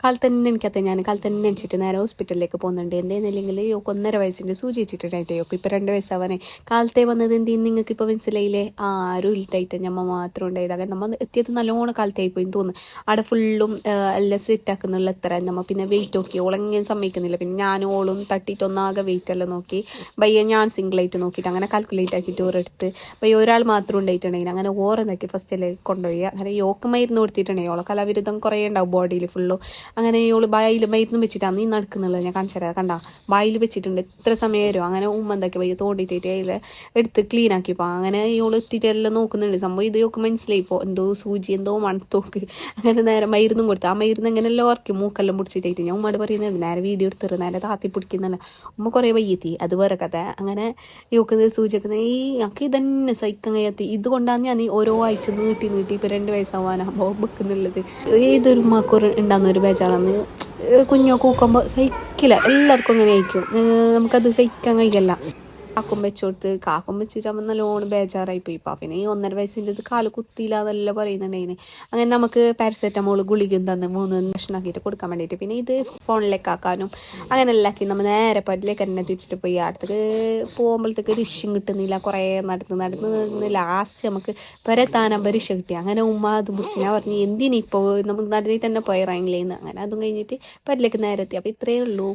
കാലത്ത് തന്നെ എനിക്കത്തെ ഞാൻ കാലത്ത് തന്നെ എണിച്ചിട്ട് നേരെ ഹോസ്പിറ്റലിലേക്ക് പോകുന്നുണ്ട്. എന്തേന്നില്ലെങ്കിൽ യോക്ക് 1.5 വയസ്സിൻ്റെ സൂചി വെച്ചിട്ടുണ്ടായിട്ട് യോക്ക് ഇപ്പോൾ 2 വയസ്സാവാനേ. കാലത്തെ വന്നത് എന്തെന്ന് നിങ്ങൾക്ക് ഇപ്പോൾ മനസ്സിലായില്ലേ? ആരും ഇല്ലായിട്ട് ഞമ്മ മാത്രം ഉണ്ടായത്. അങ്ങനെ നമ്മൾ എത്തിയത് നല്ലോണം കാലത്തായി പോയി തോന്നുന്നു. അവിടെ ഫുള്ളും എല്ലാം സെറ്റാക്കുന്നുള്ള എത്ര നമ്മൾ പിന്നെ വെയിറ്റ് നോക്കി ഓളെങ്ങനെ സമ്മതിക്കുന്നില്ല. പിന്നെ ഞാനും ഓളും തട്ടിയിട്ടൊന്നാകെ വെയിറ്റ് എല്ലാം നോക്കി ബയ്യ ഞാൻ സിംഗിളായിട്ട് നോക്കിയിട്ട് അങ്ങനെ കാൽക്കുലേറ്റ് ആക്കിയിട്ട് ഓരെടുത്ത് ബയ്യ ഒരാൾ മാത്രം ഉണ്ടായിട്ടുണ്ടെങ്കിൽ അങ്ങനെ ഓരോന്നാക്കി ഫസ്റ്റിൽ കൊണ്ടുപോയി. അങ്ങനെ യോക്ക് മരുന്ന് കൊടുത്തിട്ടുണ്ടെങ്കിൽ ഓളെ കലാവിരുദ്ധം കുറേ ഉണ്ടാവും ബോഡിയിൽ ഫുള്ളും. അങ്ങനെ ഓള് ബായിൽ മരുന്ന് വെച്ചിട്ടാണ് നീ നടക്കുന്നുള്ളത്. ഞാൻ കാണിച്ചു തരാം. കണ്ട ബായിൽ വെച്ചിട്ടുണ്ട് എത്ര സമയം വരും. അങ്ങനെ ഉമ്മ എന്താക്കി വയ്യ തോണ്ടിയിട്ട് അതിൽ എടുത്ത് ക്ലീൻ ആക്കിപ്പോൾ അങ്ങനെ ഓള് എത്തിയിട്ട് എല്ലാം നോക്കുന്നുണ്ട്. സംഭവം ഇത് യോക്ക് മനസ്സിലായിപ്പോൾ എന്തോ സൂചി എന്തോ മണത്തോക്ക്. അങ്ങനെ നേരെ മരുന്നും കൊടുത്തു. ആ മരുന്ന് എങ്ങനെ എല്ലാം ഓർക്കി മൂക്കെല്ലാം പിടിച്ചിട്ടായിട്ട് ഞാൻ ഉമ്മയോട് പറയുന്നുണ്ട് നേരെ വീഡിയോ എടുത്തിട്ട് നേരെ താത്തി പിടിക്കുന്നുണ്ട്. ഉമ്മ കുറേ വയ്യെത്തി അത് വേറെ കഥ. അങ്ങനെ യോക്ക് സൂചിക്കുന്നത് ഈ ഞങ്ങൾക്ക് ഇതന്നെ സഹിക്കാൻ കഴിയാത്തി. ഇതുകൊണ്ടാണ് ഞാൻ ഓരോ ആഴ്ച നീട്ടി ഇപ്പോൾ 2 വയസ്സാവാനാകുമ്പോൾ വെക്കുന്നുള്ളത്. ഏതൊരു ഉമ്മാക്കും ഉണ്ടാകുന്ന ഒരു ബേജാറാണ്. കുഞ്ഞൊക്കെ കൂക്കുമ്പോൾ സഹിക്കില്ല. എല്ലാവർക്കും അങ്ങനെ ആയിരിക്കും. നമുക്കത് സഹിക്കാൻ കഴിയില്ല. കാക്കും വെച്ച് കൊടുത്ത് കാക്കും വെച്ചിട്ടാകുമ്പോൾ നല്ലോണം ബേജാറായി പോയി. ഇപ്പം പിന്നെ ഈ 1.5 വയസ്സിൻ്റെ ഇത് കാല് കുത്തിയില്ല അതെല്ലാം പറയുന്നുണ്ടായിന്. അങ്ങനെ നമുക്ക് പാരസെറ്റമോൾ ഗുളികയും തന്ന് 3 കഷ്ണമാക്കിയിട്ട് കൊടുക്കാൻ വേണ്ടിയിട്ട് പിന്നെ ഇത് ഫോണിലേക്ക് ആക്കാനും അങ്ങനെ എല്ലാം ആക്കി നമ്മൾ നേരെ പല്ലിലേക്ക് തന്നെ തിരിച്ചിട്ട് പോയി. അടുത്തേക്ക് പോകുമ്പോഴത്തേക്ക് ഋഷ്യം കിട്ടുന്നില്ല. കുറേ നടന്ന് ലാസ്റ്റ് നമുക്ക് പെരത്താനാകുമ്പോൾ ഋഷ കിട്ടി. അങ്ങനെ ഉമ്മ അത് പിടിച്ച് ഞാൻ പറഞ്ഞു എന്തിനിപ്പോൾ നമുക്ക് നടന്നിട്ട് തന്നെ പോയിറങ്ങില്ലേന്ന്. അങ്ങനെ അതും കഴിഞ്ഞിട്ട് പല്ലിലേക്ക് നേരെ എത്തി. അപ്പോൾ ഇത്രയേ ഉള്ളൂ.